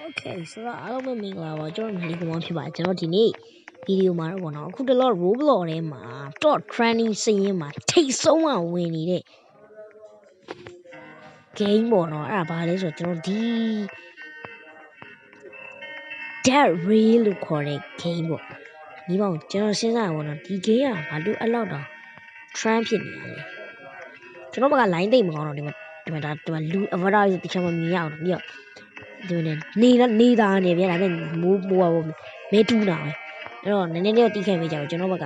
Okay ဆိုတော့အားလုံးပဲမင်္ဂလာပါကျွန်တော်ညီလေးကောင်ဖြစ်ပါတယ်ကျွန်တော်ဒီနေ့ဗီဒီယိုမှာတော့ပေါ့နော်အခုတလော Roblox ထဲမှာ top trending စရင်းမှာထိတ်ဆုံးမှဝင်နေတဲ့ game ပေါ့နော်အဲ့ဒါဘာလဲဆိုတော့ကျွန်တော်ဒီ Dead Rail လို့ခေါ်တဲ့ game ပေါ့ဒီပေါ့ကျွန်တော်စဉ်းစားရပေါ့နော်ဒီ game ကဘာလို့အဲ့လောက်တော့ trend ဖြစ်နေရလဲကျွန်တော်ဘက်က line သိမ့်မကောင်းတော့ဒီမှာလူ avatar တခြားမမြင်ရအောင်ပြီးတော့ဒီနေတာနေဗျာဒါပေမဲ့မိုးမဲတူးတာပဲအဲ့တော့နည်းနည်းလေးတီးခိုင်ပေးကြပါကျွန်တော်ဘက်က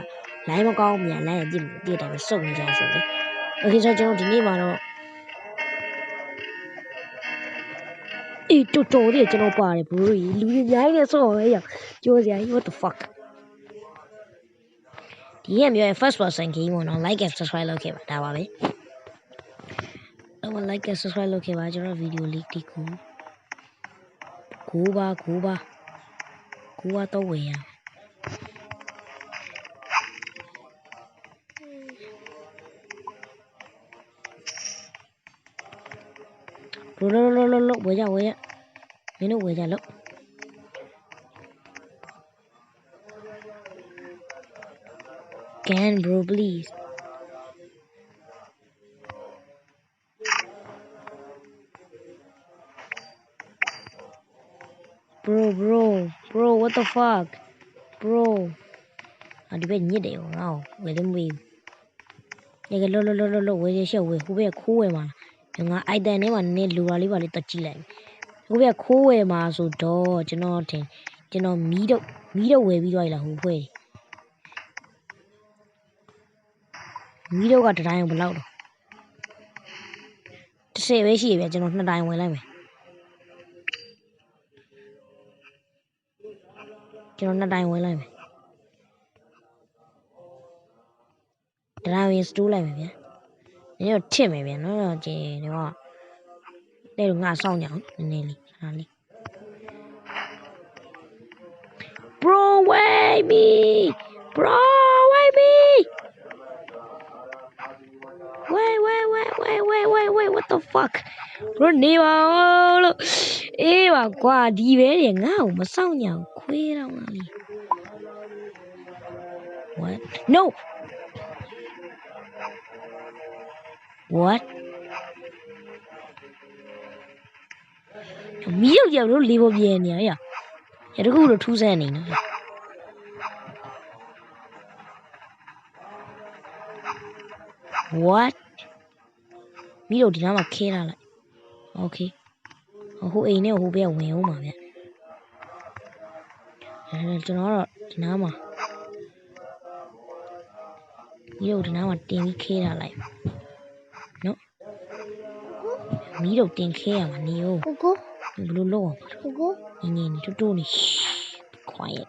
line မကောင်းမြန် line အပြစ်တည့်တိုင်းပဲစုပ်နေကြဆိုလေ okay ဆိုတော့ကျွန်တော်ဒီနေ့မှာတော့အေးတော်တော်လေးကျွန်တော်ပါတယ် bro လူတွေအများကြီးနဲ့ဆော့ရဲရကြောစရာ what the fuck ဒီရမျိုး first person game ပေါ့နော် like and subscribe လုပ်ခဲ့ပါဒါပါပဲတော့ like and subscribe လုပ်ခဲ့ပါကျွန်တော်ဗီဒီယိုလေးတိကူကိုပါတော့ဝင်ရလို့ဝေးကြမင်းတို့ဝေးကြလို့can bro please bro what the fuck bro ဒီဘက်ညစ်တယ်ငါ့ကိုဝယ်လို့မပြီးဘူးလေလို့ဝယ်ရရှောက်ဝယ်ဟိုဘက်ခိုးဝယ်မှာငါ item ထဲမှာနည်းလူပါလေးပါလေးတက်ကြည့်လိုက်ဟိုဘက်ခိုးဝယ်မှာဆိုတော့ကျွန်တော်မီးတော့ဝယ်ပြီးသွားပြီလားဟိုဖွဲ့မီးတော့ကတတိုင်းဘယ်လောက်တော့10ပဲရှိရဗျကျွန်တော်2တိုင်းဝယ်လိုက်မယ်ကျွန်တော်2တိုင်းဝယ်လိုက်မယ်တတိုင်းဝင်စတိုးလိုက်မယ်ဗျာနည်းတော့ထစ်မယ်ဗျာနော်ကျင်းဒီကတဲ့ငါစောင့်ကြအောင်နည်းနည်းလေးခဏလေး bro wait me wait what the fuck bro နေပါလို့အေးပါကွာဒီပဲလေငါ့ကိုမစောင့်ကြအောင်ခွေးတော့မှလေ what no what မီးရောက်ကြလို့လေးပေါ်ပြင်းနေရရတခုတော့ထူးဆန်းနေနော် what မီးတို့ဒီနားမှာခဲထားလိုက် okay ဟိုအိမ်နဲ့ဟိုဘက်ဝင်အောင်ပါဗျကျွန်တော်တော့ဒီနားမှာမီးတို့ဒီနားမှာတင်ပြီးခဲထားလိုက်နော်မီးတို့တင်ခဲရမှာနေဦးကိုဘယ်လိုလုပ်အောင်ကိုနေတူနေ quiet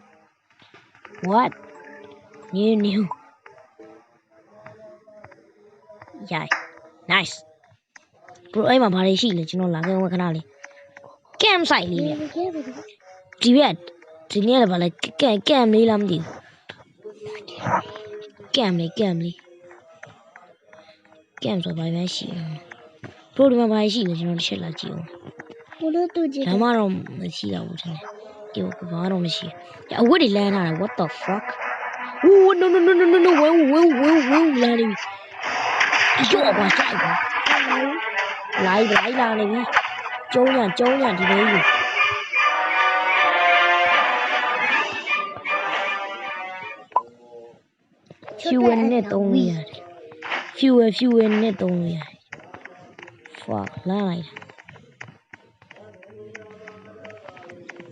what နေ ရိုက် nice bro အဲ့မှာဘာတွေရှိလဲကျွန်တော်လာခဲ့ဝင်ခဏလေး cam site လေးဗျဒီဘက်ဒီနေ့လည်းဘာလဲ cam လေးလားမသိဘူး cam လေး cam ဆိုဘာမှရှိဘူး bro ဒီမှာဘာရှိလဲကျွန်တော်တစ်ချက်လာကြည့်အောင်ဘလို့တူကြည့်ဒါမှတော့မရှိတော့ဘူးထင်တယ်ဒီဘာတော့မရှိအဝတ်တွေလမ်းထားတယ် what the fuck oh no win လာနေပြီကြောက်ပါဆိုင်ပါလိုက်လာနေပြီကျုံးရဒီလေးကြီးfuel နဲ့သုံးရတယ် fuel နဲ့သုံးရတယ် fuck လာလိုက်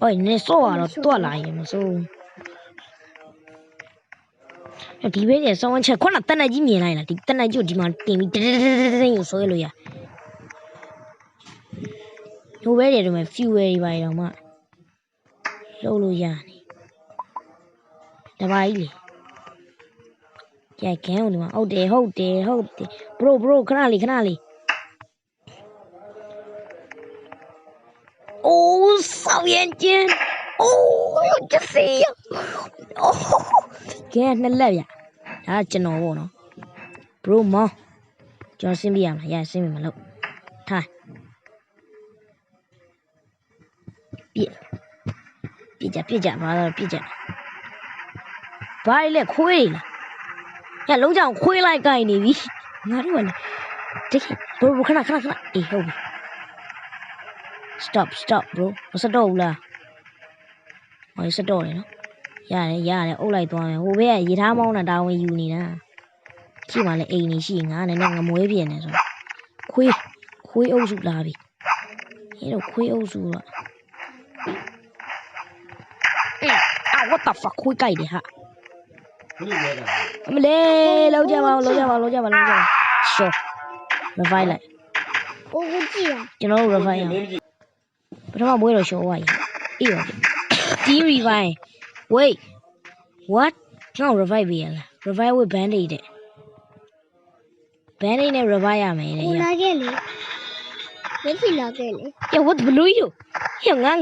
အိုးနေစောရတော့တွက်လာရင်မစိုးဒီဘက်ကျစောင်းချက်ခုနတနက်ကြီးမြင်လိုက်လားဒီတနက်ကြီးကိုဒီမှာတင်ပြီးတင်းကိုဆွဲလို့ရဟိုဘက်ကျတော့မှ fuel တွေပါတော့မှလှုပ်လို့ရနေတပါးကြီးလေကြိုက်ခဲဦးဒီမှာဟုတ်တယ် bro ခဏလေးအိုးဆောင်းရင်ကျင်းအိုးကျစီအိုးကဲနှစ်လက်ဗျဒါကျွန်တော်ပေါ့နော် bro မောင်ကျွန်တော်ဆင်းပြရမှာရဆင်းပြီမလို့ထားပြ ကြဘာပြစ်ကြဘာလဲခွေးလားညလုံးကြောင်ခွေးလိုက်ကိုင်နေပြီငါတို့ကလေတိတ်ဘရိုခဏအေးဟုတ်ပြီ stop bro မစတော့ဘူးလားဟောစတော့တယ်နော်ရတယ်အုပ်လိုက်သွားမယ်ဟိုဘက်ကရေထားမောင်းတာတာဝန်ယူနေတာရှိမှလည်းအိမ်နေရှိငါနဲ့ငမွေးပြင်းနေဆိုခွေးအုပ်စုလာပြီအဲ့တော့ခွေးအုပ်စုတော့what the fuck ခွေးကြိုက်တယ်ဟာမလေးလောက်ကြပါရှော့ revive လိုက်我不记得。ကျွန်တော်တို့ revive အောင်ပထမမွေးတော့ရှော့သွားပြီအေးပါဒီ revive wait what ကျွန်တော် revive ပေးရလား revive with band-aid တဲ့ band-aid နဲ့ revive ရမယ်တဲ့我拿给你，没去拿给你。 yo what ဘလို့ရောငါ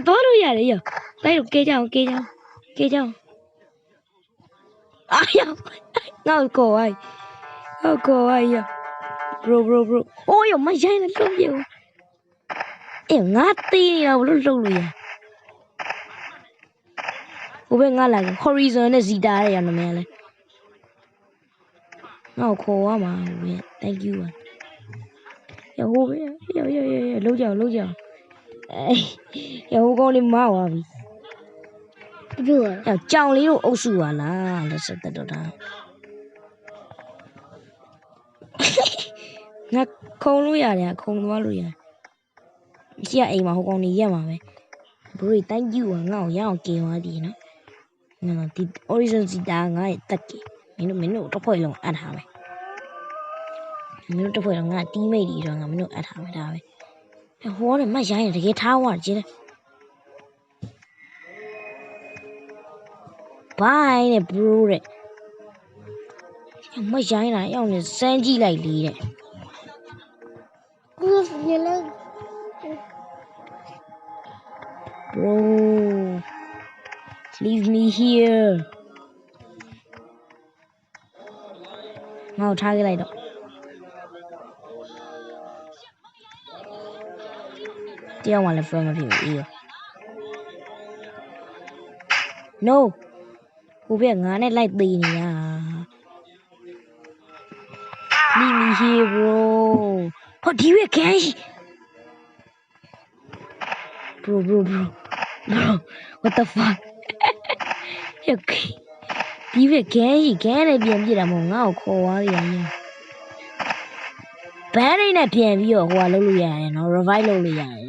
တော့လို့ရတယ်ရောလိုက်တော့ကဲကြအောင်အာယောငါ့ကိုဝိုင်းရော bro အိုးရောမရိုင်းနဲ့လုံးပြေဦးအေးငါတီးနေတာဘလို့လှုပ်လို့ရဟိုဘက်ငါလာ horizon နဲ့ zeta ရဲ့ရနမလဲငါ့ကိုခေါ်ရမှာဟိုဘက် thank you ရောဟိုဘက်ရောလုံးကြအောင်အေးရောဟိုကောင်လေးမသွားပြီ不住了。ရောကြောင်လေးတို့အုပ်စုပါလားလက်စသက်တော့တာငါခုံလို့ရတယ်ခုံသွားလို့ရတယ်ရှိရအိမ်မှာဟိုကောင်နေရက်မှာပဲဘရို thank you ငါ့ကိုရအောင်ကင်သွားပြီနော်ငါဒီ origin zeta ငါ့ရဲ့တက်ကမင်းတို့တစ်ဖွဲ့လုံးအပ်ထားမယ်မင်းတို့တစ်ဖွဲ့လုံးငါ teammate တွေဆိုငါမင်းတို့အပ်ထားမယ်ဒါပဲဟိုကနေမရိုင်းတကယ်ထားသွားကြည့်လေဘိုင်းနဲ့ bro တဲ့မရိုင်းတာရောက်နေစမ်းကြည့်လိုက်လေတဲ့我你那 bro leave me here ငါ့ကိုထားခဲ့လိုက်တော့တရားဝင်လည်း friend မဖြစ်ဘူးအေးရော no ဟိုဘက်ငါနဲ့လိုက်သေးနေတာ leave me here bro ဟောဒီဘက်ခန်းရှိ bro what the fuck ဒီဘက်ခန်းရှိခန်းနဲ့ပြန်ပြစ်တာမဟုတ်ငါ့ကိုခေါ်သွားရတယ်ဘန်းရိတ်နဲ့ပြန်ပြီးတော့ဟိုကလုပ်လို့ရတယ်နော် revive လုပ်လို့ရတယ်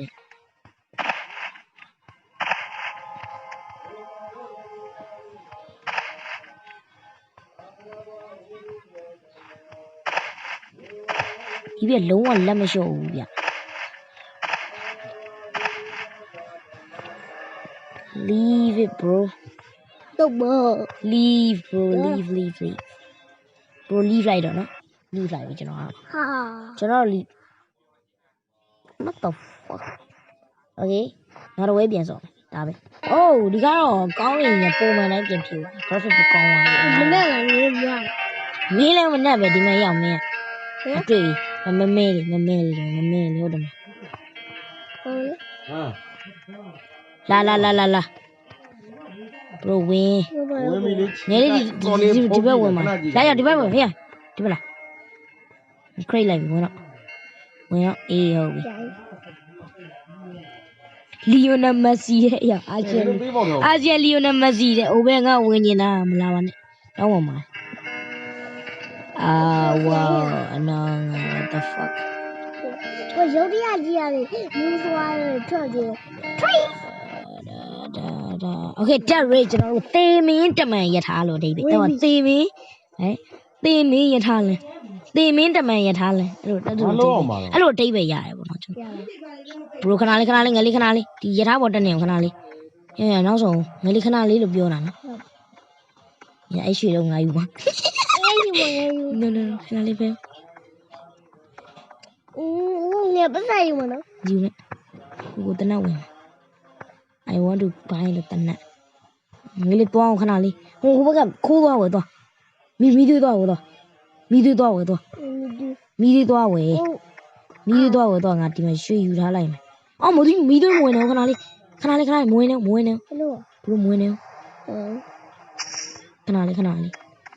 ဒီပြလုံးဝလက်မလျှော့ဘူးဗျ leave it bro 都不。 leave bro leave bro leave လိုက်တော့နော် leave လိုက်ပြီကျွန်တော်哈。leave what the fuck okay ငါတို့ဝဲပြန်စောဒါပဲ oh ဒီကတော့ကောင်းရင်ပုံမှန်တိုင်းပြန်ဖြူ graphic ကောင်းသွားပြီ 没那个你不要。မင်းလည်းမနဲ့ပဲဒီမဲ့ရောက်မင်းအတွေ့မမဲလေးဟုတ်တယ်မလာ bro ဝင်းငယ်လေးဒီဘက်ဝင်မှာလာရောက်ဒီဘက်ဝင်ဖေးဒီဘက်လာခရိတ်လိုက်ပြီဝင်တော့အေးဟုတ်ပြီလီယိုနယ်မက်ဆီရဲ့အာဂျင်လီယိုနယ်မက်ဆီတဲ့ဟိုဘက်ကဝင်နေတာမလာပါနဲ့တော့ဝင်ပါwow anong what the fuck 我有点记得你说的这个。okay that rate ကျွန်တော်တို့သေမင်းတမန်ရထားလို့အဓိပ္ပာယ်တော့သေမင်းရထားလဲသေမင်းတမန်ရထားလဲအဲ့လိုအဓိပ္ပာယ်ရတယ်ပေါ့နော်ကျွန်တော်ဘရိုခဏလေးငယ်လေးခဏလေးဒီရထားပေါ်တက်နေခဏလေးနောက်ဆုံးငယ်လေးခဏလေးလို့ပြောတာနော်ညအဲ့ရွှေတော့ငါယူပါno ခဏလေးပဲ你不在意吗？ယူနေကိုတနဝင် I want to buy the တနငယ်လေးတွားအောင်ခဏလေးဟိုဘက်ကခိုးသွားဝယ်သွားမီးသွေးသွားဝယ်သွားမီးသွေးသွားဝယ်ငါဒီမှာရွှေယူထားလိုက်မယ်အော်မသိမီးသွေးဝင်တော့ခဏလေး ခဏလေးမွေးနေဘလို့မွေးနေခဏလေး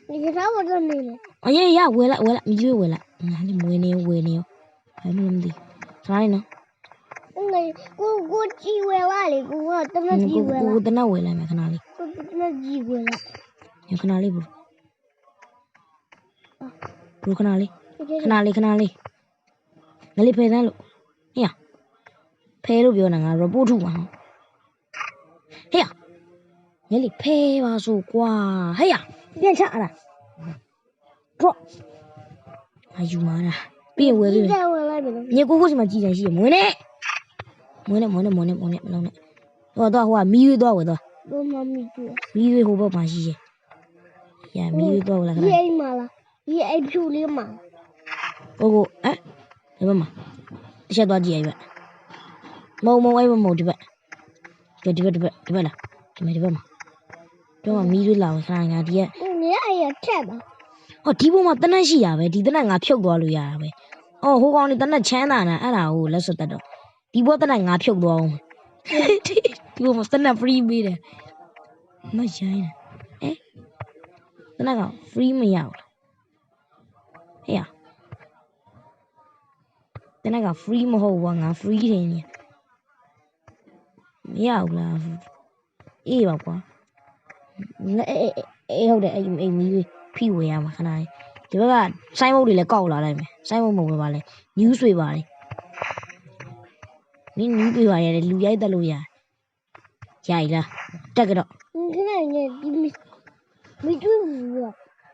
你啥我都没了。အေးရဝဲလိုက်မီးဝဲလိုက်ငါလည်းမွေးနေဘာမှမသိခဏလေးနော်我机会了嘞，我等了机会了。ကိုတနက်ဝဲလိုက်မယ်ခဏလေး我等了机会了。ခဏလေးဘူးခဏလေးငါလေးဖယ်သန်းလို့ဟေ့ဖယ်လို့ပြောနေတာငါ report ထုတ်မှာဟေ့ငါလေးဖယ်ပါဆိုကွာဟေ့ပြန်ချအဲ့ဒါ drop အယူမာတာပြီးဝဲပြီညကိုကိုစီမှာကြည်တယ်ရှိရမွေးနေမလုံးနဲ့ဟိုတော့မီးရွေးတော့ဝဲတော့မီးရွေးဟိုဘက်မှာရှိရရမီးရွေးတော့လာခဏဒီအိမ်မှာလားဒီအိမ်ဖြူလေးမှာကိုဒီဘက်မှာတစ်ချက်သွားကြည့်ရပြီမုံအဲ့ဘက်မုံဒီဘက်လားဒီဘက်မှာတော့မီးရွေးလာခဏငါဒီကနေရထက်ပါဟောဒီဘုံမှာတနက်ရှိရပဲဒီတနက်ငါဖြုတ်သွားလို့ရတာပဲအော်ဟိုကောင်นี่တနက်ချမ်းသာနေအဲ့ဒါကိုလက်စွပ်တတ်တော့ဒီဘောတနက်ငါဖြုတ်သွားအောင်ဒီဘုံမှာတနက် free ပေးတယ်မရိုင်းတနက်က free မရဘူးလားဟေ့တနက်က free မဟုတ်ဘူးငါ free တယ်နေမရဘူးလားအေးပါကွာဟုတ်တယ်အိမ်မီးဖိဝေရမှာခဏလေးဒီဘက်ကဆိုင်းဘုတ်တွေလည်းကောက်လာလိုက်မယ်ဆိုင်းဘုတ်မဟုတ်ပါလေ news တွေပါတယ်နင်း news တွေပါတယ်လူရိုက်တက်လို့ရရိုက်လားတက်ကြတော့ခဏနေဒီမီတူ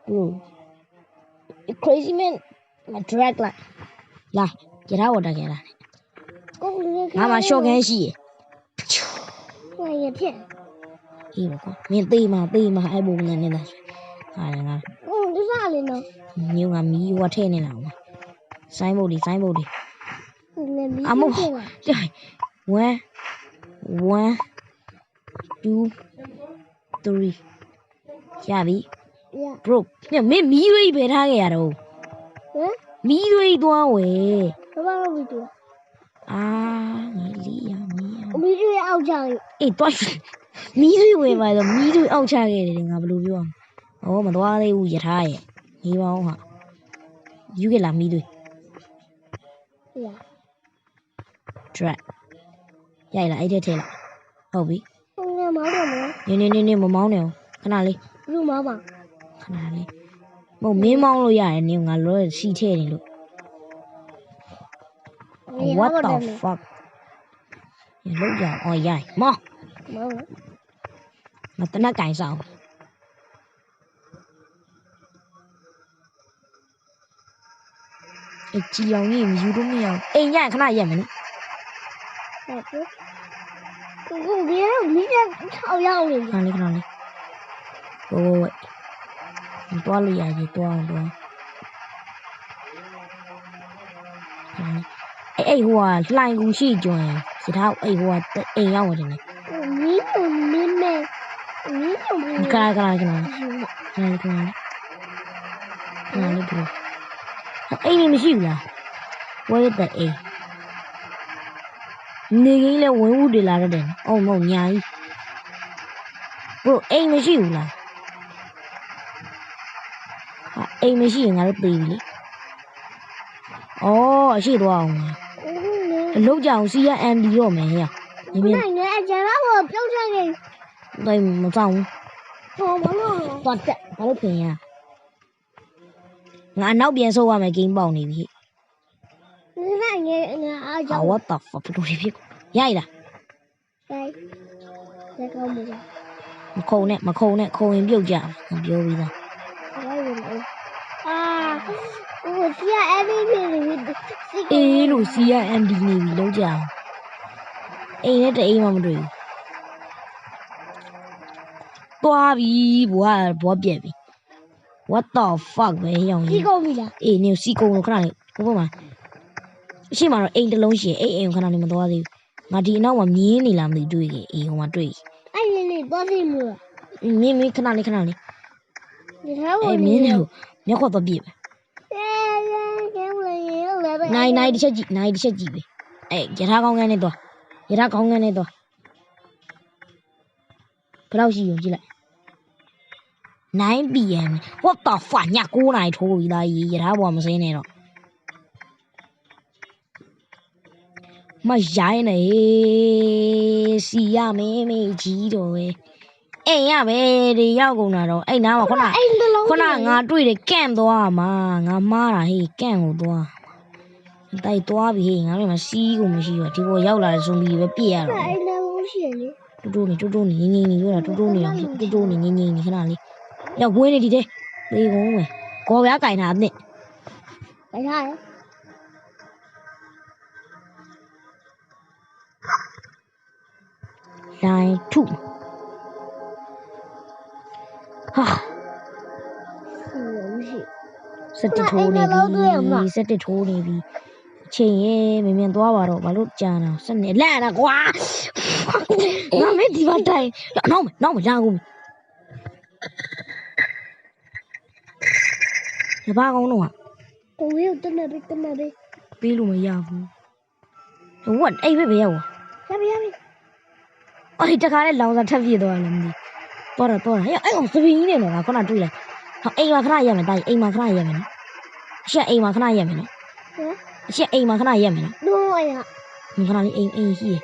ဘူးcrazy man မ drag လိုက်လာကြရဝတက်ခဲ့လားငါမှာ short gun ရှိရဟိုရဖြစ်အေးပါကွာမင်းသေးမှာအဲ့ဘုံနဲ့နေတာဟာငါဒီစားလေးနော်မျိုးငါမီးဝတ်ထဲနေလားဆိုင်းဘုတ်တွေအမို့1 2 3ရပြီ bro မင်းမီးရွေးပဲထားခဲ့ရတော့မီးရွေးသွားဝယ်ဘာလို့မီးတွေ့အာငါလီရမီးတွေ့အောက်ချအေးသွားမီးရွေးဝယ်ပါတော့မီးရွေးအောက်ချခဲ့တယ်ငါဘယ်လိုပြောမသွားသေးဘူးရထားရဲ့နေပါအောင်ဟာယူခဲ့လာမီးတွေdrag ရိုက်လာအဲ့ထဲထဲလာဟုတ်ပြီမောင်းတယ်မလားနေမမောင်းနဲ့ခဏလေးလူမောင်းပါခဏလေးမဟုတ်မင်းမောင်းလို့ရတယ်နေငါလောစီထဲနေလို့ what the fuck လောက်ကြအောင်ရိုက်မောင်းမတနက်ကင်ဆောင်ကြည်အောင်ကြီးယူလို့မရအောင်အိမ်ညခဏရက်မယ်နော်ကိုဒီမီး6ရောက်နေခဏလေးဟိုတွားလို့ရကြီးတွားအဲ့ဟိုလှိုင်ကူရှိကျွန်းရထားအဲ့ဟိုအိမ်ရောက်နေတယ်မီးမဲခဏအိမ်မရှိဘူးလားဝဲတဲ့အိမ်နေကြီးလဲဝင်ဦးတွေလာတယ်အော်မဟုတ်ညာကြီးဘို့အိမ်မရှိဘူးလားအိမ်မရှိရင်ငါတို့ပြေးပြီလေအော်အရှိသွားအောင်အလုပ်ကြအောင်စီရ MD ရောမယ်ဟဲ့မင်းငါကျန်တော့ပြုတ်ချခဲ့တိုင်မဆောင်ဘူးဘာလို့ပြင်ရငါနောက်ပြန်ဆုပ်ရမယ်ဂိမ်းပေါက်နေပြီငါအားကြောင့် what the fuck တို့ဖြစ်ရိုက်လားရိုက်ကောင်းမလားမခုံနဲ့ခုံရင်ပြုတ်ကြမပြောပြီးသားဟိုစီယာ MD အေးလို့စီယာ MD နေပြီလုံးကြအောင်အိမ်နဲ့တအိမ်မှမတွေ့ဘူးသွားပြီဘွားပြက်ပြီ what the fuck ပဲရောင်စီကုန်ပြီလားအေးနေစီကုန်လို့ခဏလေးဘုဘမှာအရှိမတော့အိမ်တစ်လုံးရှိအိမ်ခဏလေးမသွားသေးဘူးငါဒီအနောက်မှာမြင်းနေလားမသိတွေ့ခဲ့အေးဟိုမှာတွေ့အဲ့နေသွားစီမလို့မင်းခဏလေးဒီထားဖို့မင်းတို့မျက်ခွက်တော့ပြည့်ပဲနိုင်တစ်ချက်ကြည့်ပဲရထားကောင်းကန်းနဲ့သွား ဘယ်လောက်ရှိရောကြည့်လိုက်9 PM what the fuck ည9နိုင်ထိုးပြီးသားကြီးရထားပေါ်မစင်းနဲ့တော့မရိုင်းနေစီရမင်းမေကြီးတော့ပဲအိမ်ရပဲဒီရောက်ကုန်တာတော့အဲ့နားမှာခုနငါတွေ့တယ်ကန့်သွားမှာငါမားတာဟေးကန့်ကိုသွားတိုက်သွားပြီဟေးငါတို့မှာစီးကိုမရှိတော့ဒီပေါ်ရောက်လာတဲ့ဇွန်ဘီပဲပြည့်ရတော့အဲ့ဒါလို့ရှိရင်လေတူတူနေငင်းပြောတာတူတူနေငင်းခဏလေးရောက်ဝင်းနေဒီတဲ့သေကုန်မယ်ကော်ပြားကင်တာနဲ့ကင်ထားရလိုင်းထုဟာစက်တထိုးနေပြီချိန်ရဲ့မင်းသွားပါတော့ဘာလို့ကြာတာစနေလန့်တာကွာငါမဒီပါတိုင်းနောက်မရဘူးရပါကောင်းတော့ကိုဝေးတမပေးလို့မရဘူးဝတ်အဲ့ပဲရောက်ရပြီအဲ့တခါနဲ့လောင်စာထပ်ပြည့်သွားတယ်မသိတော့ဟဲ့အဲ့ကောင်စပင်းကြီးနေတော့ငါခုနတွေ့လိုက်ဟောအိမ်မှာခဏရက်မယ်တာအိမ်မှာခဏရက်မယ်နော်ရှက်အိမ်မှာခဏရက်မယ်နော်ရှက်အိမ်မှာခဏရက်မယ်နော်တော့ရခဏလေးအိမ်ရှိရ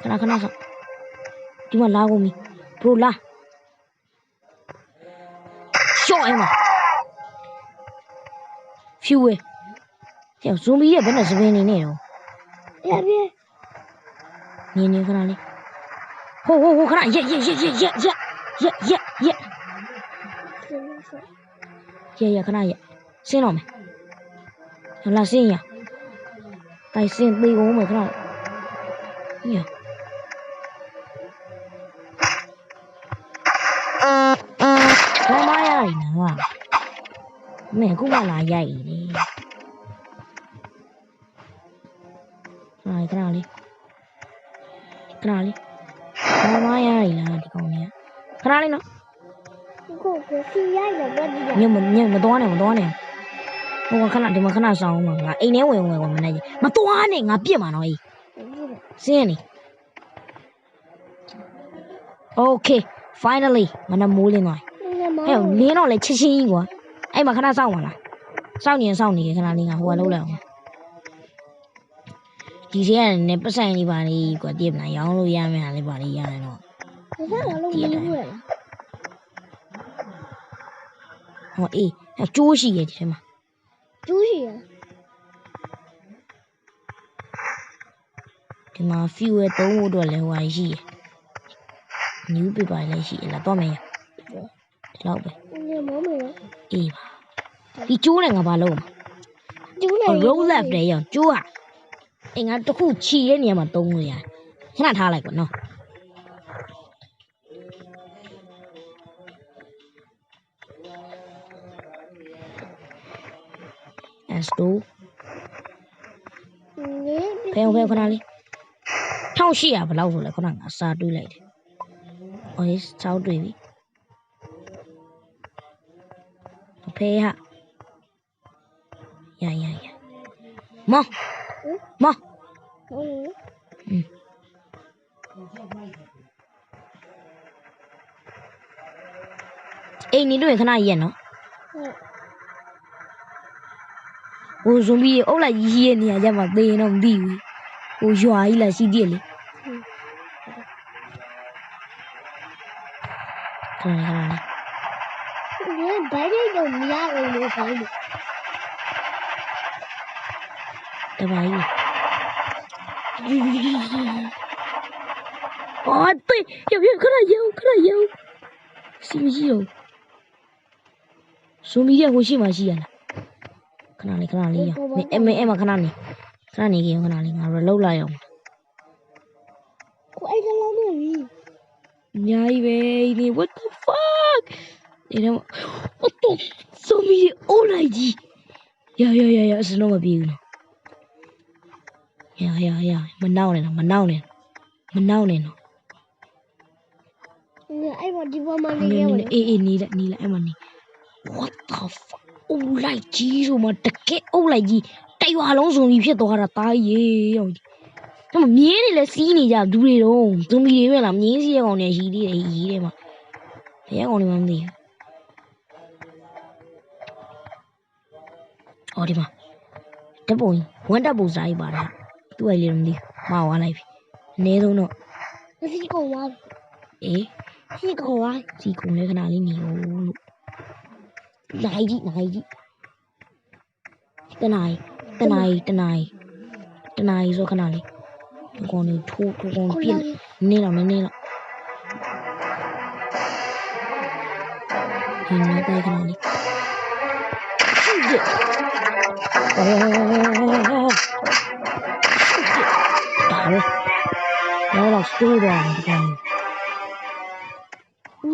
ခဏဆောဒီမှာလာကုန်ပြီဘရိုလာရှော့အိမ်မှာဖြူဝဲဟဲ့ဇွန်ဘီရဲ့ဘယ်နဲ့စပင်းနေနေတော့ရပြီနေခဏလေးဟိုခဏရက်ခဏရက်ဆင်းတော့မယ်လာဆင်းရတိုင်ဆင်းသေးကုန်မယ်ခဏညဘာမရည်နာမဲခုမှလာရိုက်နေခဏလေးဘာမရည်လားဒီကောင်ကြီးခဏလေးနော်ကိုစီရိုက်တော့ဗတ်ဒီညမသွားနဲ့ဟိုခဏဒီမှာခဏဆောင်အောင်ငါအိမ်ထဲဝင်မနေကြမသွားနဲ့ငါပြစ်မှာနော်အေးစင်းနေ Okay finally မနမိုးလင်းသွားဟဲ့လင်းတော့လေချင်းကြီးကွာအဲ့မှာခဏစောင့်ပါလားစောင့်နေခဏလေးငါဟိုကလုံးလိုက်အောင်ဒီထဲကနေပတ်ဆိုင်လေးပါလေးကွာတည်မလားရောင်းလို့ရမယ်ဟာလေးပါလေးရတယ်တော့ဘာသာလုံးမလို့ရဟောအေးကျိုးရှိရဲ့ဒီထဲမှာကျိုးရှိရဒီမှာ fuel သုံးဖို့အတွက်လည်းဟိုဟာရှိရ new paper လည်းရှိရလားတော့မယ်ဒီလောက်ပဲမောမယ်အေးပါဒီကျိုးနဲ့ငါဘာလုပ်မှာကျိုးနဲ့ roll left လေရောကျိုးဟာအင်္ဂါတစ်ခုခြီရဲ့နေရာမှာသုံးလို့ရတယ်ခဏထားလိုက်ကွာနော်S2ဖေခဏလေး1800ဘယ်လောက်ဆိုလဲခုနကစာတွေးလိုက်တယ်။အော်စောက်တွေးပြီ။ဖေဟာရမောအိမ်နေတွေ့ခဏရက်နော်ဟိုဇွန်ဘီအုပ်လိုက်ကြီးရဲ့နေရာကျမှသေရင်တော့မသိဘူးဟိုရွာကြီးလာရှိသေးလေခဏလေးဘိုင်းလေးတော့မရဘူးလို့ဘိုင်းလေးတပါးကြီးအော်တေးရောက်ခဏရောက်စီမရှိတော့ဇွန်ဘီရဲ့ဟိုရှိမှရှိရလားခဏလေးရအဲ့မှာခဏနေကြခဏလေးငါရလောက်လိုက်အောင်ကိုအဲ့ဒါလုံးနေပြီအများကြီးပဲဒီ what the fuck ဒီတော့ what the ဆိုမီအိုးလိုက်ကြီးရစလုံးမပြေဘူးနော်ရမနောက်နဲ့နော်အဲ့မှာဒီပေါ်မှာနေရပါအေးနေလိုက်အဲ့မှာနေ what the fuck အိုးလိုက်ကြီးဆိုမှတကယ်အိုးလိုက်ကြီးတရွာလုံးစုံပြီးဖြစ်သွားတာတားကြီးရောဒါ မြင်းတွေလည်းစီးနေကြဒူတွေတော့ဇွန်ဘီတွေပဲလားမြင်းစီးရကောင်တွေရီသေးတယ်ရီထဲမှာဘယ်ကောင်တွေမှမသိဘူးအော်ဒီမှာတက်ပုံဝမ်းတက်ပုံစားကြီးပါတယ်သူ့အိုင်လေးတော့မသိဘူးမှားသွားလိုက်ပြီအနည်းဆုံးတော့ စီကုန်သွား အေး စီကုန်သွား စီကုံလေးခဏလေးနေလို့နိုင်ကြီးတနာရီဆိုခဏလေးဒီကောင်လေးထိုးကောင်ပြစ်နေတော့နေတော့ဒီနေ့တိုင်းခဏလေးဒါပဲတော့စိုးသွားတယ်ဒီကောင်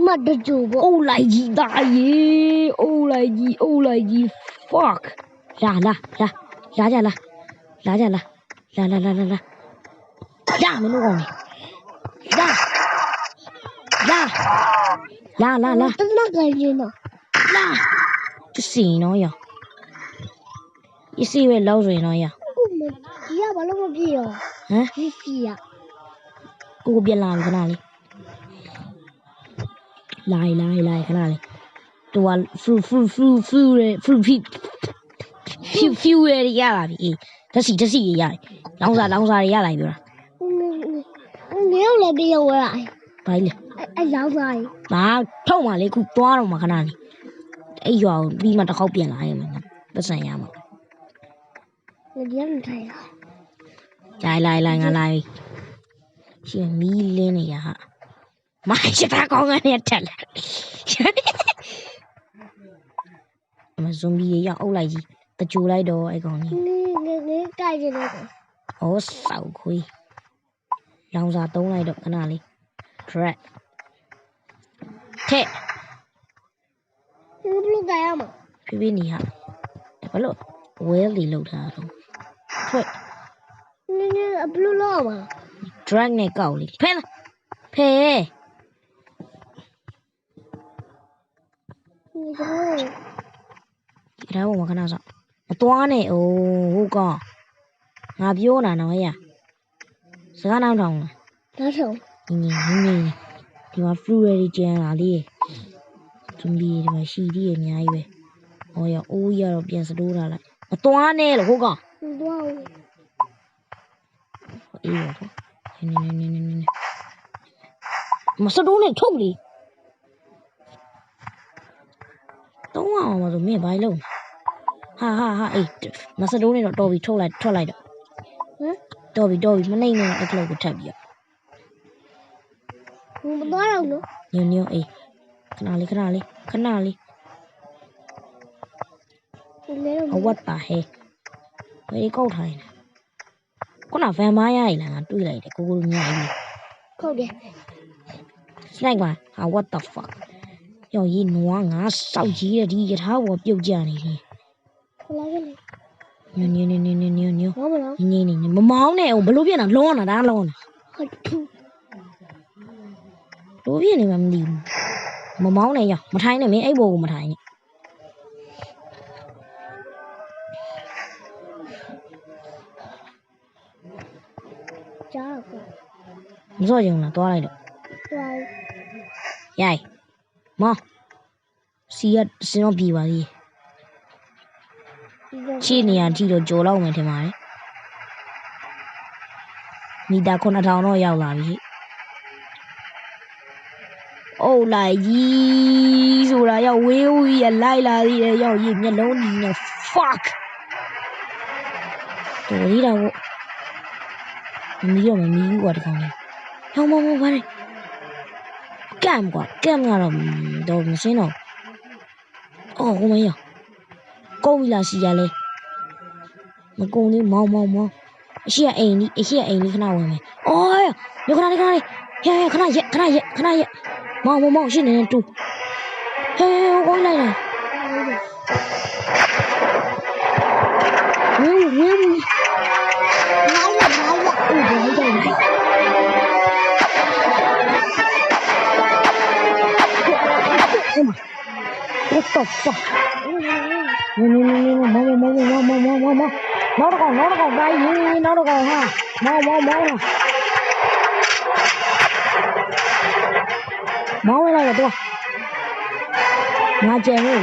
မတ်တကြိုပေါ့ အိုးလိုက်ကြီးသားရေအိုးလိုက်ကြီး fuck လာကြလားလာမင်းတို့ကောင်လာ တနက်ကလေးနော် လာတစီနော်ရအစီပဲလောက်ဆိုရင်တော့ရ ဒီကဘာလို့မပြေရော ဟမ် ဒီစီရ ကိုပြန်လာပြီခဏလေးလာခဏလေးတူက few ရလာပြီဓစီရတယ်လောင်စာတွေရလာပြီပြောတာ ငယ်လည်းပြေရောလာ ဘာလဲ အဲ့လောက်စား ဘာထုတ်မှလေခုသွားတော့မှခဏလေးအဲ့ရွာကိုပြီးမှတစ်ခေါက်ပြန်လာရမှာပတ်စံရမှာ ဒီကမထိုင်ရ 来ငါလာပြီရှင်မီးလင်းနေရဟာမရှိတာကောင်းကနေတက်လာအမဇွန်ဘီရအုပ်လိုက်ကြီးတကြိုလိုက်တော့အဲ့ကောင်ကြီး ငယ်ကြိုက်တယ်လို့ ဟောစောက်ခွေးလောင်စာသုံးလိုက်တော့ခဏလေး drag တဲ့ ဘလို့ကြရမှာ ဖြည်းနေဟာဘာလို့ well လေးလောက်ထားတော့ထွက် နည်းဘလို့လောက်မှာ drag နဲ့ကောက်လေးဖဲလားဖဲ ဒီကတော့ ဒါဘောမခဏစောင့်မသွားနဲ့အိုးဟုတ်ကောငါပြောတာနော်ရစကားနောက်ထောင်လား နောက်ဆုံး ညဒီမှာ fruit ready ကျန်လာလေးဇွန်ဘီဒီမှာရှိသေးရဲ့အများကြီးပဲဟောရအိုးရတော့ပြန်စတိုးထားလိုက်မသွားနဲ့လို့ဟုတ်ကော သွား အေးရောနေမစတိုးနဲ့ထုတ်လေတော့အောင်မဆိုမင်းဘာလို့ဟာအေးမစတိုးနဲ့တော့တော်ပြီထွက်လိုက်တော့ ဟမ် တော်ပြီမနိုင်နဲ့အဲ့လောက်ကိုထပ်ပြီး မသွားတော့နော် ညအေးခဏလေး ဒီလေတော့ what the hell ဘယ်ကောက်ထိုင်လဲခုနဗန်မားရည်လားငါတွေးလိုက်တယ်ကိုညအိုင် ခုတ်တယ် snack ပါဟာ what the fuck ယောကြီးနွားငါစောက်ကြီးတဲ့ဒီရထားပေါ်ပြုတ်ကြနေတယ် ခလာကလေး ညမနော် မမနော် မမောင်းနဲ့ဘလို့ပြနေတာလောတာဒါလောတာ ဟုတ်ထူ လို့ပြနေမှမသိဘူးမမောင်းနဲ့ရမထိုင်နဲ့မင်းအဲ့ဘောကိုမထိုင်နဲ့ ကြားကော မစော့ကြုံလားသွားလိုက်တော့ သွား ရိုက်မောစီရစင်တော့ပြီးပါသေးချီနေရကြည့်တော့ကြော်လောက်မယ်ထင်ပါတယ်မီတာ9000တော့ရောက်လာပြီအိုးလိုက်ကြီးဆိုတာရောက်ဝေးဝေးရလိုက်လာသေးတယ်ရောက်ရေးမျက်လုံးကြီးနဲ့ fuck တော်ရည်တော့မမီးဘူးကွာဒီကောင်လေးဟောမဘာလဲကမ်ကတော့မရှင်းတော့အော်ဟိုမရကုန်ပြီလားစီရလဲမကုန်သေးမောင်းအရှိအိမ်လေးခဏဝင်မယ်အော်ရခဏလေးဟဲ့ခဏရက်မောင်းရှင်းနေတူဟဲ့ကိုလိုက်လာဝေးအိုးဘယ်လိုWhat the fuck? No. နောက်တော့ကောင်ဟာ မောင်းလိုက်တော့ငါကြံနေ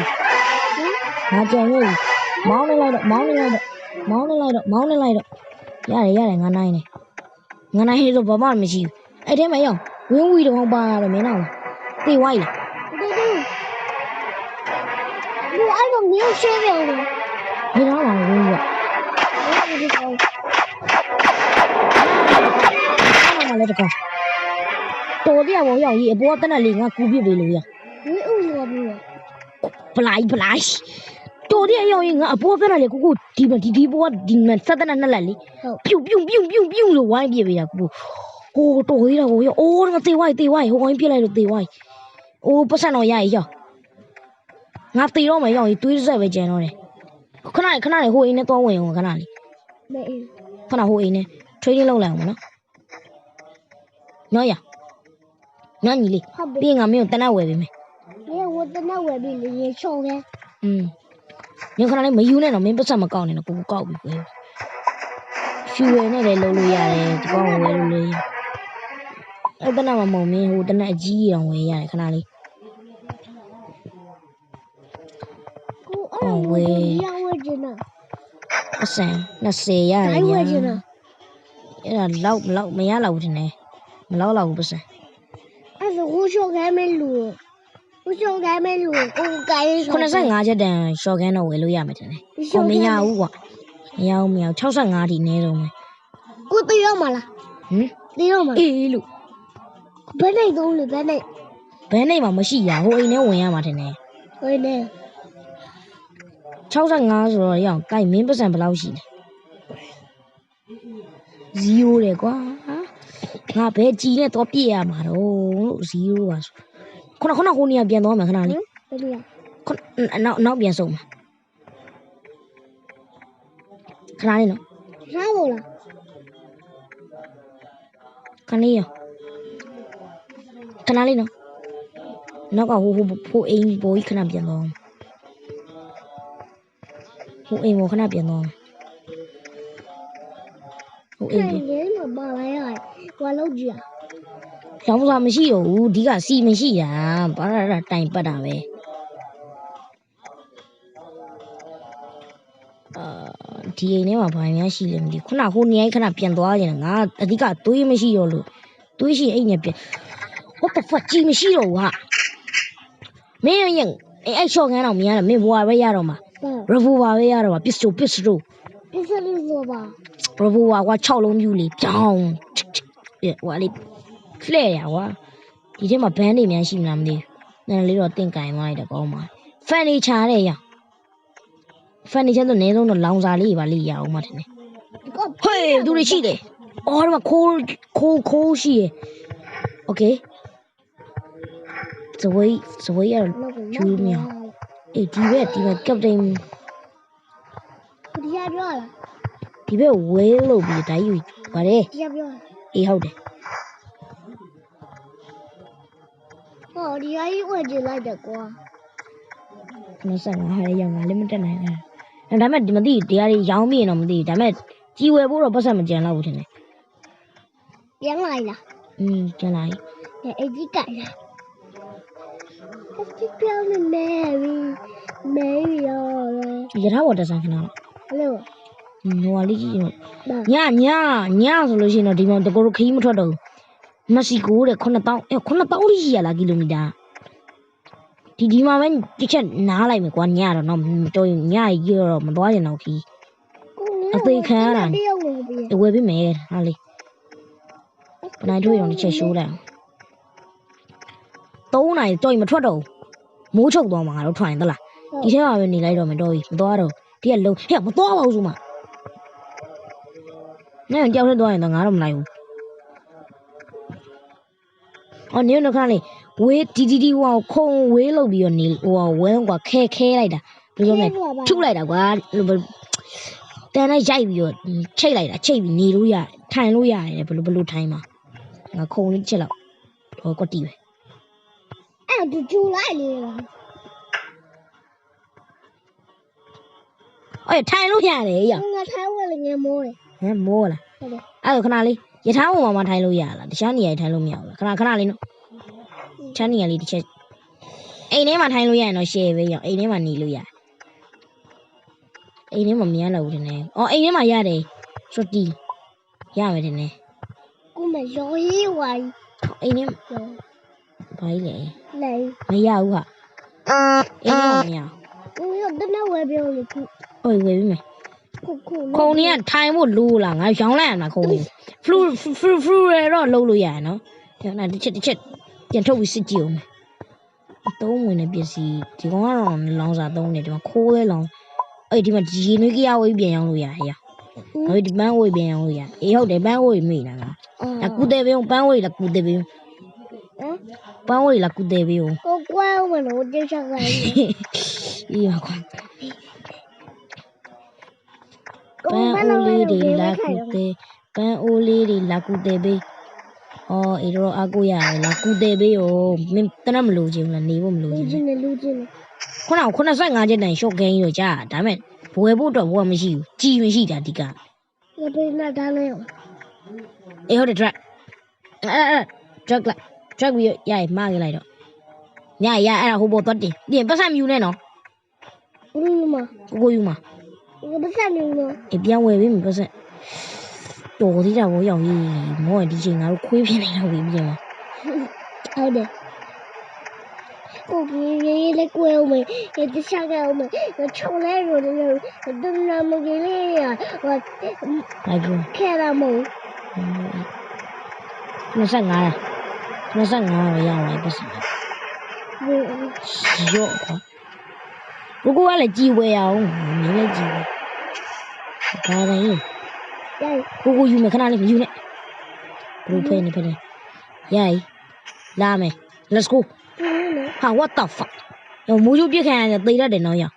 မောင်းလိုက်တော့ရတယ်ငါနိုင်ဆိုဘာမှမရှိဘူးအဲ့ထဲမှာရောက်ဝင်းဝီတော့ပါရတယ်မင်းတော့တေးဝိုင်းလား 我爱我没有学了呢。 မင်းတော့လာဝင်းဝီက မလည်းတကောတော်ပြဘောရောက်ကြီးအပေါ်တက်နဲ့လေငါကူပြစ်ပေးလို့ရ 你误我不了。 ဖလိုက်တော်တဲ့ရောက်ရင်ငါအပေါ်တက်နဲ့လေကိုဒီဘောဒီမဆက်တဲ့နဲ့လက်လေပြုတ်လို့ဝိုင်းပြစ်ပေးတာကိုဟိုတော်သေးတာဘောရောက်အိုးငါတေဝိုင်းဟိုဝိုင်းပြစ်လိုက်လို့တေဝိုင်းအိုးပတ်စံတော့ရရရောက်ငါတေတော့မရောက်ရင်တွေးစက်ပဲကြံတော့တယ်ခဏဟိုအိမ်နဲ့တော့ဝင်အောင်ခဏလေး 没。 ခဏဟိုအိမ်နဲ့ training လုပ်လိုက်အောင်နော်ညညီလေး 好呗。 ပြီးရင်ငါမင်းကိုတနတ်ဝယ်ပေးမယ် 没有，我在那外面也烧的。 ညခဏလေးမယူနဲ့တော့မင်းပတ်စံမကောက်နဲ့တော့ကိုကောက်ပြီးပဲရှူရယ်နဲ့လည်းလုပ်လို့ရတယ်ဒီကောင်ဝယ်လို့လေအဲ့တနတ်မမုံမင်းဟိုတနတ်အကြီးအောင်ဝယ်ရတယ်ခဏလေး 我一样位置呢。 ပတ်စံ20ရတယ် 哪位置呢？ အဲ့ဒါလောက်မရလောက်ဘူးထင်တယ်မလောက်ဘူးပတ်စံ 但是我烧开没录，我烧开没录，我改烧。 85ချက်တန်ရှော့ကန်တော့ဝယ်လို့ရမယ်ထင်တယ်ဟောမရဘူးကွာမရ65ဒီနည်းဆုံးပဲ 我都要嘛了， ဟင် 都要嘛。 အေးလို့ 本来都是本来， ဘယ်နိုင်မှမရှိရဟိုအိမ်ထဲဝင်ရမှာထင်တယ် 本来。 65ဆိုတော့ရအောင်ကိုင်မင်းပတ်စံဘယ်လောက်ရှိလဲ0တယ်ကွာငါဘယ်ကြည်နဲ့တော့ပြည့်ရမှာတော့လို့0ပါဆိုခုနဟိုနေရာပြန်သွားမယ်ခဏလေး 本来。 ခုနောက်ပြန်ဆုံးမှာခဏလေးနော် 啥我了？ ခဏလေးရခဏလေးနော်နောက်ကဟိုအိမ်ဘောကြီးခဏပြန်သွားဟိုအိမ်ဘောခဏပြန်သွားဟိုအိမ် 看人嘛，马来呀，我老姐。 လောင်းစားမရှိတော့ဘူးဒီကစီမရှိတာဘာလာတိုင်ပတ်တာပဲဒီအိမ်ထဲမှာဘာများရှိလဲမသိခုနဟိုနေရာခဏပြန်သွားကြတယ်ငါအဓိကသွေးမရှိတော့လို့သွေးရှိအိမ်နဲ့ပြန် what the fuck ကြီးမရှိတော့ဘူးဟာမင်းရင်အဲ့ရှော့ခန်းတော့မရတော့မင်းဘွားပဲရတော့မှာ 爸， revolver ပဲရတော့မှာပစ္စတို 这是你说吧？ revolver ကွာ6လုံးပြူလေးကြောင်းဟိုလေးဖလဲရကွာဒီထဲမှာဘန်းတွေများရှိမလားမသိဘူးနည်းလေးတော့တင့်ကင်သွားလိုက်တော့ကောင်းပါဖန်နေချားတဲ့ရဖန်နေချားတော့အနည်းဆုံးတော့လောင်စာလေးပါလေးရအောင်မထင်နဲ့ဟေးသူတွေရှိတယ်အော်ဒီမှာခိုးရှိရโอเคဇဝေးရကျူးမြောင်အေးဒီဘက်ကပ်တိန် 底下不要了， ဒီဘက်ဝဲလို့ပြီးတိုင်းယူပါတယ် 底下不要了。 အေးဟုတ်တယ် 哦，底下一位置来的瓜。 95ဟာရရောက်ငါလည်းမတက်နိုင်ဘူးဒါပေမဲ့ဒီမသိတရားတွေရောင်းပြရင်တော့မသိဘူးဒါပေမဲ့ကြီးဝယ်ဖို့တော့ပတ်စံမကြံတော့ဘူးထင်တယ် 别来了， ကျန်လာပြီ 哎，你改了。这标的 Mary 哦， ရထားပေါ်တက်ဆိုင်ခဏတော့ 六， ဟိုဟာလေးကြီးတော့ 爸， ညဆိုလို့ရှိရင်တော့ဒီမှာတကောခီးမထွက်တော့ဘူးမက်ဆီကိုတဲ့9000လေးရှိရလားကီလိုမီတာဒီမှာပဲတစ်ချက်နားလိုက်မယ်ကွာညတော့တော့မတော်ရင်ညကြီးတော့မသွားရင်တော့ခီး 不要我别。 ဝယ်ပေးမယ်ဟာလေးဘနိုင်ထွေးတော့တစ်ချက်ရှိုးလိုက်အောင်3နိုင်တော့မထွက်တော့ဘူးမိုးချုပ်သွားမှာငါတို့ထွက်ရင်သလားဒီထဲမှာပဲနေလိုက်တော့မယ်တော့မသွားတော့ဒီကလုံးဟဲ့မသွားပါဘူးဆိုမှနဲ့ကြောက်ထသွားရင်တော့ငါတော့မလိုက်ဘူးအော်နေတော့ခါလေးဝေးဒီဟိုခုံဝေးလို့ပြီးတော့နေဟိုဝဲကွာခဲလိုက်တာဘယ်လိုလဲထုလိုက်တာကွာတန်နဲ့ရိုက်ပြီးတော့ချိတ်လိုက်တာချိတ်ပြီးနေလို့ရတယ်ထိုင်လို့ရတယ်ဘယ်လိုထိုင်မှာငါခုံလေးချက်လောက်ဟောကွတီပဲ 哎，就来了。 အေးထိုင်လို့ရတယ်ရ 我才问了你摸嘞。 ဟမ်မိုးလား 对的。အဲ့ဒါခဏလေးရထားပေါ်မှာထိုင်လို့ရလားတခြားနေရာထိုင်လို့မရဘူးလားခဏလေးနော်ချမ်းနေရာလေးတစ်ချက်အိမ်ထဲမှာထိုင်လို့ရရင်တော့ share ပဲရောအိမ်ထဲမှာနေလို့ရအိမ်ထဲမှာမရတော့ဘူးတင်နေအော်အိမ်ထဲမှာရတယ်ဆိုတီရမယ်တင်နေ ကိုမရောရေးဝိုင်း အိမ်ထဲဘာကြီးလဲ လေ မရဘူးဟာအိမ်ထဲမှာမရ ကိုရတဲ့ဝယ်ပြောလို့ခု ဟုတ်ဝယ်ပြီမယ် ခု ခုံနေကထိုင်ဖို့လိုးလားငါရောင်းလိုက်ရမှာခုံနေ flu ရတော့လုံးလို့ရရနော်ဒါတစ်ချက်ပြန်ထုတ်ပြီးစစ်ကြည့်အောင်သုံးဝင်တဲ့ပစ္စည်းဒီကောင်ကတော့လောင်စာသုံးနေဒီမှာခိုးလဲလောင်အဲ့ဒီမှာရေနွေးကြဝေးပြန်ရောင်းလို့ရရဟိုဒီပန်းဝေးပြန်ရောင်းလို့ရအေးဟုတ်တယ်ပန်းဝေးမိတာကဒါကုတဲ့ပြုံးပန်းဝေးလားကုတဲ့ပြုံးပန်းဝေးလားကုတဲ့ပြုံး ကိုကွာဝင်လို့တိချခိုင်း အေးပါကွာပန်းအိုးလေးတွေလာကုတဲ့ပန်းအိုးလေးတွေလာကုတဲ့ဘေးအော်အေးတော့အကူရတယ်လာကုတဲ့ဘေးကိုမင်းတနမလို့ချင်းလားနေဖို့မလို့ချင်း လူချင်း ခုနက85ကျက်တန်ရှော့ဂိမ်းရောကြာဒါမဲ့ဘွယ်ဖို့တော့ဘွယ်မရှိဘူးကြီးမရှိတာဒီက ရပေးနာထားလိုက် အေးဟုတ်တယ် drag အဲ့ drag လိုက် drag ပြီးရရမှားခဲ့လိုက်တော့ညရအဲ့ဒါဟိုဘောသွားတင်ပြင်ပတ်ဆက်မြူနေနော် ဘူးမ ကိုယူမှာ ဒီပစံနေလို့ အေးပြန်ဝယ်ပြီးပတ်ဆက်တော်သေးတာဘောရောက်ကြီးမောဒီချိန်ငါတို့ခွေးပြင်းနေတော့ပြီးပြင်မှာ ဟုတ်တယ်ကိုကြီးလေးကွဲဦးမယ်ဒီချခဲ့ဦးမယ်ချုံလဲလို့ဒုနာမကြီးလေးရဟို လိုက်ပြော ခဲရမို့ 25ရပါပတ်ဆက်ရော့ကွာကိုကလည်းကြည်ဝယ်အောင်မင်းလည်းကြည်ဝယ်ဒါတိုင်းကိုယူမယ်ခဏလေးမယူနဲ့ဘလို့ဖဲနေရိုက်လာမယ် let's go ဟာ what the fuck ရောမိုးချိုးပြစ်ခံရတယ်သေတတ်တယ်နော်ရော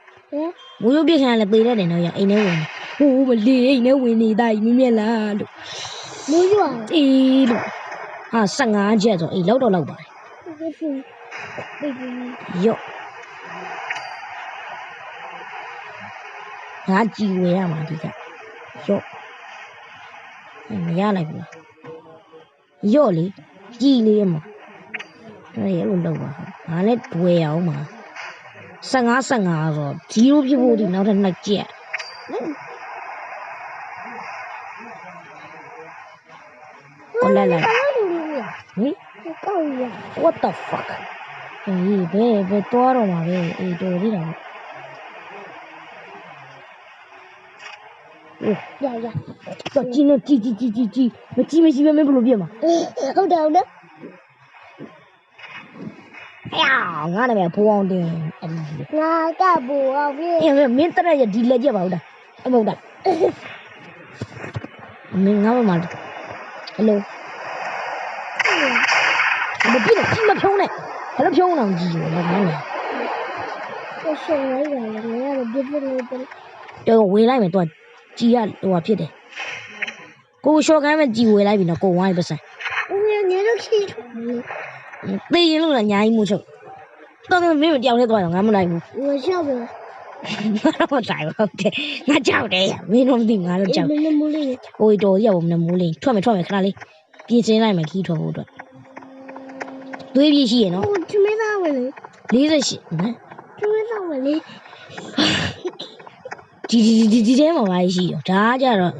မိုးချိုးပြစ်ခံရတယ်သေတတ်တယ်နော်ရောအိမ်ထဲဝင်ဟိုးမလေးအိမ်ထဲဝင်နေတာမြင်မြက်လားလို့ မိုးရွာ အေးလို့ဟာ15ချက်ဆိုအေးလောက်တော့လောက်ပါတယ်ရော့ငါကြည်ဝယ်ရမှာဒီကရော့မရလိုက်ဘူးရော့လေကြည်လေးမှာအဲ့လိုလောက်ပါငါလည်းဝယ်အောင်မှာ15ဆို0ဖြစ်ဖို့ဒီနောက်ထပ်2ချက်ကိုလာလာဟင် ကောက်ရ what the fuck အေးဘယ်တော့တော့မှာပဲအေးတော်သေးတာရတော့ကြီးနော်ကြီးမကြီးပဲမင်းဘလို့ပြမှာ ဟုတ်တယ်ဟုတ်တယ် ငါနာမည်ဖိုးအောင်တင်အဲ့ဒီ ငါကဘူအောင်ပြေး အေးမင်းတရက်ရဒီလက်ကြက်ပါဟုတ်လားအမဟုတ်တာမင်းငါ့မှာဟယ်လိုမပြည့်ကြီးမဖြုံးနဲ့ဘယ်လိုဖြုံးအောင်ကြီးရောငါ့မှာ ကိုရှောင်းလိုက်ရတယ်ငါကတော့ပြည့်ပြည့်လေးပဲ တော့ဝေးလိုက်မယ်တော့ကြီးရဟိုဟာဖြစ်တယ်ကိုရှော့ကမ်းမဲ့ကြီးဝေးလိုက်ပြီနော်ကိုဝိုင်းပတ်စံ ဦးရငါတို့ခိထ သေရင်လို့လားညာကြီးမှုချုပ်တော်တော်မင်းမတယောက်နဲ့သွားတော့ငါမနိုင်ဘူး 我笑不？ ငါတော့တိုင်ဟုတ်တယ်ငါကြောက်တယ်မင်းတို့မသိငါတော့ကြောက် 没那么累。 ကိုရီတော်ရောက်မနေမိုးလင်းထွက်မယ်ခဏလေးပြင်စင်းလိုက်မယ်ခီးထွက်ဖို့အတွက်သွေးပြည့်ရှိရနော် 我准备上回来， 48နော် 准备上回来。 ဒီထဲမှာပါရှိရောဒါကြတော့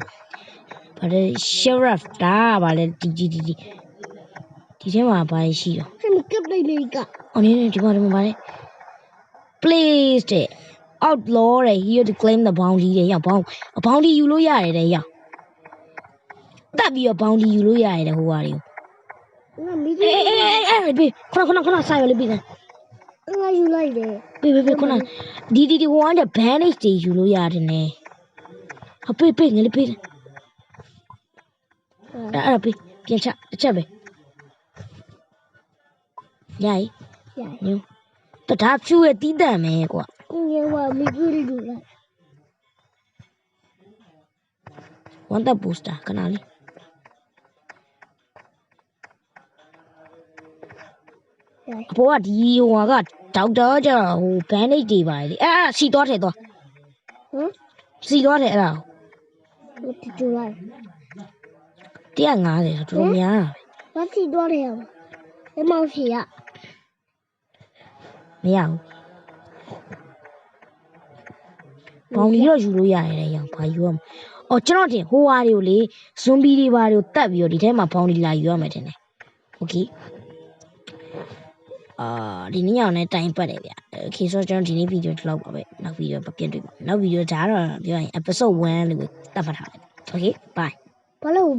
ဗါလေ sheriff ဒါကဗါလေဒီထဲမှာပါရှိရော 这么个累一个， အော်နေဒီမှာပါလေ please တဲ့ outlaw တဲ့ here to claim the bounty တဲ့ရောက်ဘောင်း bounty ယူလို့ရတယ်တဲ့ရောက်တက်ပြီးတော့ bounty ယူလို့ရတယ်တဲ့ဟိုဟာတွေကို 那没 အေးဘေးခဏဆိုင်ရလေးပြီးစမ်း 我有来的。 ဘေးခဏဒီဟိုက bandage တွေယူလို့ရတယ်နဲ့ဟပေးငါလေးပေးအဲ့ပေးပြန်ချတစ်ချက်ပဲရိုက်ညို့ဒါဖြူရဲ့တီးတန့်မယ်ကွာ 今年我没注意住了。 one that booster ခဏလေးအပေါ်ကဒီဟိုကဒေါက်တာကျတော့ဟို bandage တွေပါလေအဲ့စီသွားထဲသွား 嗯， စီသွားထဲအဲ့ဒါ 我记住了。150ဆိုတော်တော်များတာပဲ 我自己多的呀，没毛皮呀， မရဘူးဘောင်ဒီတော့ယူလို့ရတယ်လေရောင်ဘာယူရမလဲအော်ကျွန်တော်တင်ဟိုဟာတွေကိုလေဇွန်ဘီတွေဘာတွေကိုတတ်ပြီးတော့ဒီထဲမှာဘောင်ဒီလာယူရမယ်တင်တယ်โอเคဒီနေ့အောင်နဲ့တိုင်ပတ်တယ်ဗျโอเคဆိုတော့ကျွန်တော်ဒီနေ့ဗီဒီယိုဒီလောက်ပါပဲနောက်ဗီဒီယိုမှာပြန်တွေ့ပါမယ်နောက်ဗီဒီယိုဒါကတော့ပြောရင် episode 1လို့တတ်မှတ်ထားလိုက်โอเค bye 完了我。